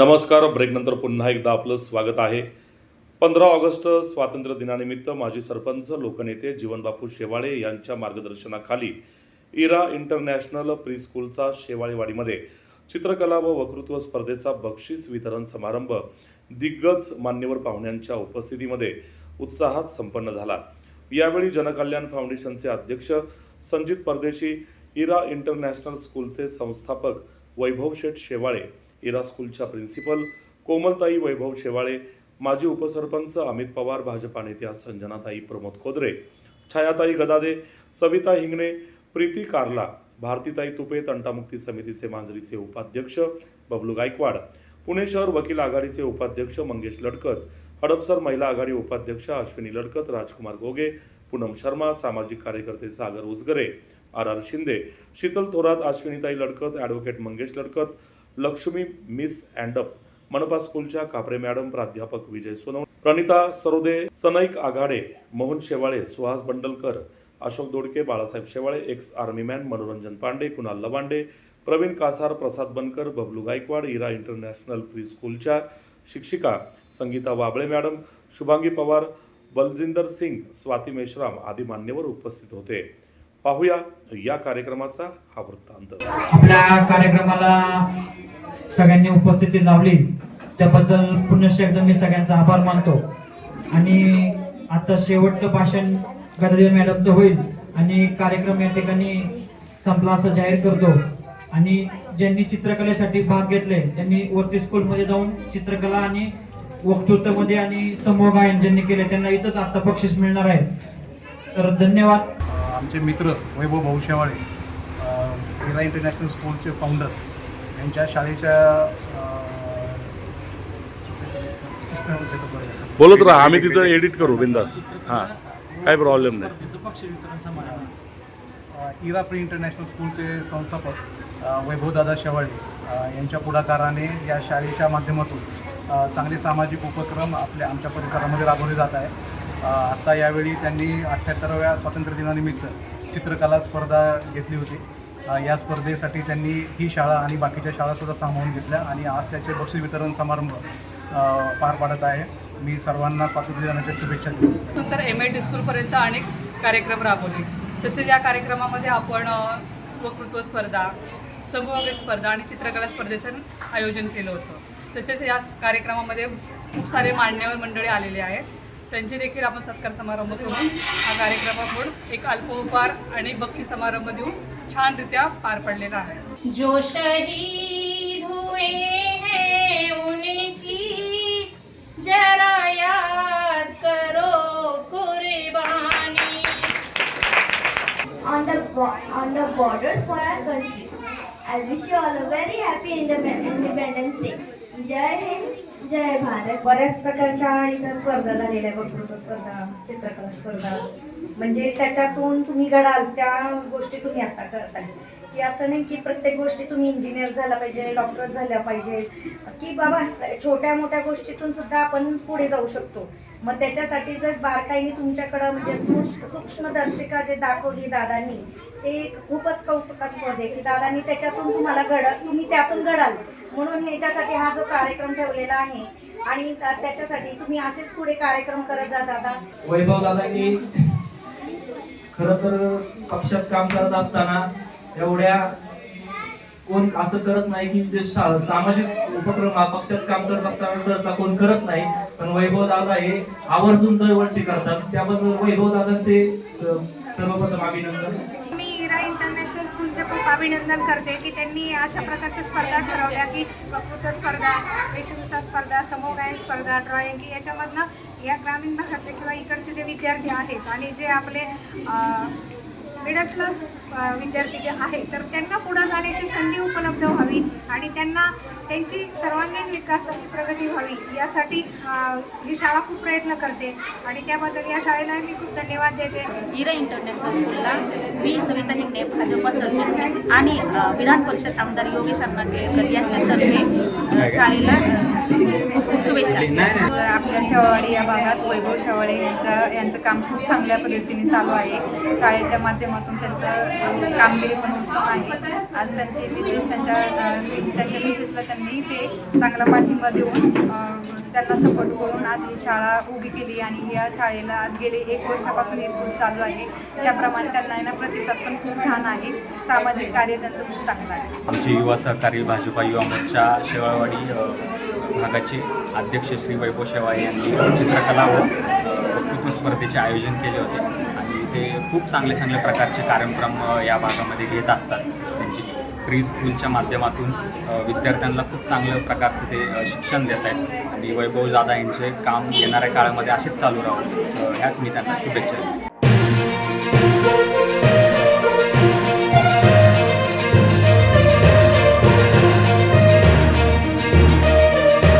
नमस्कार. ब्रेकनंतर पुन्हा एकदा आपलं स्वागत आहे. 15 ऑगस्ट स्वातंत्र्य दिनानिमित्त माजी सरपंच लोकनेते जीवनबापू शेवाळे यांच्या मार्गदर्शनाखाली इरा इंटरनॅशनल प्रीस्कूलचा शेवाळेवाडीमध्ये चित्रकला व वक्तृत्व स्पर्धेचा बक्षीस वितरण समारंभ दिग्गज मान्यवर पाहुण्यांच्या उपस्थितीमध्ये उत्साहात संपन्न झाला. यावेळी जनकल्याण फाउंडेशनचे अध्यक्ष संजित परदेशी, इरा इंटरनॅशनल स्कूलचे संस्थापक वैभव शेठ शेवाळे, इरा स्कूलच्या प्रिन्सिपल कोमलताई वैभव शेवाळे, माजी उपसरपंच अमित पवार, भाजपा नेत्या संजनाताई प्रमोद खोदरे, छायाताई गदादे, सविता हिंगणे, प्रीती कारला, भारतीताई तुपे, तंटामुक्ती समितीचे मांजरीचे उपाध्यक्ष बबलू गायकवाड, पुणे शहर वकील आघाडीचे उपाध्यक्ष मंगेश लडकत, हडपसर महिला आघाडी उपाध्यक्ष अश्विनी लडकत, राजकुमार गोगे, पूनम शर्मा, सामाजिक कार्यकर्ते सागर उजगरे, आर शिंदे, शीतल थोरात, अश्विनीताई लडकत, ॲडव्होकेट मंगेश लडकत, लक्ष्मी मिस अँडअप, मनपा स्कूलच्या कापरे मॅडम, प्राध्यापक विजय सोनवणे, प्रणिता सरोदे, सनईक Aghade, Mohan Shewale, Suhas Bandalkar, Ashok Dodke, Balasaheb Shewale, ex army man, Manoranjan Pandey, Kunal Lawande, Pravin Kasar, Prasad Bankar, Bablu Gaikwad, Ira international pre स्कूलच्या शिक्षिका संगीता वाबळे मॅडम, शुभांगी पवार, बलजिंदर सिंग, स्वाती मेश्राम आदी मान्यवर उपस्थित होते. पाहूया या कार्यक्रमाचा हा वृत्तांत. आपल्या कार्यक्रमाला सगळ्यांनी उपस्थिती लावली त्याबद्दल पुनश्च एकदा मी सगळ्यांचा आभार मानतो. आणि आता शेवटचं भाषण गदादे मॅडमचं होईल आणि कार्यक्रम या ठिकाणी संपला असं जाहीर करतो. आणि ज्यांनी चित्रकलेसाठी भाग घेतले त्यांनी वरती स्कूलमध्ये जाऊन चित्रकला आणि वक्तृत्वामध्ये आणि समूह गायन ज्यांनी केले त्यांना इथंच आता बक्षीस मिळणार आहे. तर धन्यवाद. आमचे मित्र वैभव भाऊ शेवाळे, इरा इंटरनॅशनल स्कूलचे फाउंडर, यांच्या शाळेच्या बोलत राहा, आम्ही तिथं एडिट करू बिंदास. हां, काही प्रॉब्लेम नाही. इरा प्री इंटरनॅशनल स्कूलचे संस्थापक वैभवदादा शेवाळे यांच्या पुढाकाराने या शाळेच्या माध्यमातून चांगले सामाजिक उपक्रम आमच्या परिसरामध्ये राबवले जात आहे. आत्ता यावेळी त्यांनी 78व्या स्वातंत्र्य दिनानिमित्त चित्रकला स्पर्धा घेतली होती. या स्पर्धेसाठी त्यांनी ही शाळा आणि बाकीच्या शाळासुद्धा सामावून घेतल्या आणि आज त्याचे बक्षीस वितरण समारंभ पार पाडत आहे. मी सर्वांना स्वातंत्र्य दिनाच्या शुभेच्छा देतो. नंतर MIT स्कूलपर्यंत अनेक कार्यक्रम राबवले. तसेच या कार्यक्रमामध्ये आपण वक्तृत्व स्पर्धा, समूह स्पर्धा आणि चित्रकला स्पर्धेचं आयोजन केलं होतं. तसेच या कार्यक्रमामध्ये खूप सारे मान्यवर मंडळी आलेले आहेत. त्यांची देखील आपण सत्कार समारंभ करून हा कार्यक्रमाकडून एक अल्पोपहार आणि बक्षीस समारंभ देऊन छानरित्या पार पडलेला आहे. जो शहीद हुए हैं उनकी जरा याद करो कुर्बानी. On the borders for our country. I wish you all a very happy Independence Day. जय हिंद, जय भारत. बऱ्याच प्रकारच्या इथं स्पर्धा झालेल्या, वक्तृत्व स्पर्धा, चित्रकला स्पर्धा, म्हणजे त्याच्यातून तुम्ही घडाल त्या गोष्टी तुम्ही आता करताय. की असं नाही की प्रत्येक गोष्टी तुम्ही इंजिनियर झाला पाहिजे, डॉक्टर झाल्या पाहिजे, की बाबा छोट्या मोठ्या गोष्टीतून सुद्धा आपण पुढे जाऊ शकतो. मग त्याच्यासाठी जर बारकाईने तुमच्याकडं म्हणजे सूक्ष्मदर्शिका जे दाखवली दादांनी, ते खूपच कौतुकास्पद आहे की दादांनी त्याच्यातून तुम्हाला तुम्ही त्यातून घडाल म्हणून याच्यासाठी हा जो कार्यक्रम ठेवलेला आहे. आणि त्याच्यासाठी तुम्ही असेच पुढे कार्यक्रम करत जा दादा. वैभव दादांनी खरं तर पक्षात काम करत असताना एवढ्या कोण असं करत नाही की जे सामाजिक उपक्रम पक्षात काम करत असताना सहसा कोण करत नाही, पण वैभव दादा हे आवर्जून दरवर्षी करतात. त्याबद्दल वैभव दादांचे सर्वप्रथम अभिनंदन. मी इरा इंटरनॅशनल स्कूलचे खूप अभिनंदन करते की त्यांनी अशा प्रकारच्या स्पर्धा ठरवल्या की वक्तृत्व स्पर्धा, वेशभूषा स्पर्धा, समूह गायन स्पर्धा, ड्रॉइंग, की याच्यामधनं या ग्रामीण भागातले किंवा इकडचे जे विद्यार्थी आहेत आणि जे आपले मिडल क्लास विद्यार्थी जे आहेत तर त्यांना पुढे जाण्याची संधी उपलब्ध व्हावी आणि त्यांना त्यांची सर्वांगीण विकास आणि प्रगती व्हावी यासाठी ही शाळा खूप प्रयत्न करते आणि त्याबद्दल या शाळेला मी खूप धन्यवाद देते. इरा इंटरनॅशनल स्कूलला मी सविता हिंगणे, भाजपा सरचिटणीस आणि विधान परिषद आमदार योगेश अण्णा टिळेकर यांच्यातर्फे शाळेला खूप खूप शुभेच्छा. आपल्या शेवाळी या भागात वैभव शेवाळे यांचं काम खूप चांगल्या पद्धतीने चालू आहे. शाळेच्या माध्यमातून त्यांचं कामगिरी पण उत्तम आहे. आज त्यांचे मिसेस त्यांच्या मिसेसला त्यांनी ते चांगला पाठिंबा देऊन त्यांना सपोर्ट करून आज ही शाळा उभी केली आणि या शाळेला आज गेले 1 वर्षापासून ही स्कूल चालू आहे. त्याप्रमाणे त्यांना आहे ना प्रतिसाद पण खूप छान आहे. सामाजिक कार्य त्यांचं खूप चांगलं आहे. आमचे युवा सहकारी भाजपा युवा मोर्चा शेवाळवाडी भागाचे अध्यक्ष श्री वैभव शेवाळे यांनी चित्रकला व वक्तृत्व स्पर्धेचे आयोजन केले होते आणि ते खूप चांगले प्रकारचे कार्यक्रम या भागामध्ये घेत असतात. त्यांची प्री स्कूलच्या माध्यमातून विद्यार्थ्यांना खूप चांगल्या प्रकारचे ते शिक्षण देत आहेत आणि वैभव दादा यांचे काम येणाऱ्या काळामध्ये असेच चालू राहून ह्याच मी त्यांना शुभेच्छा देतो.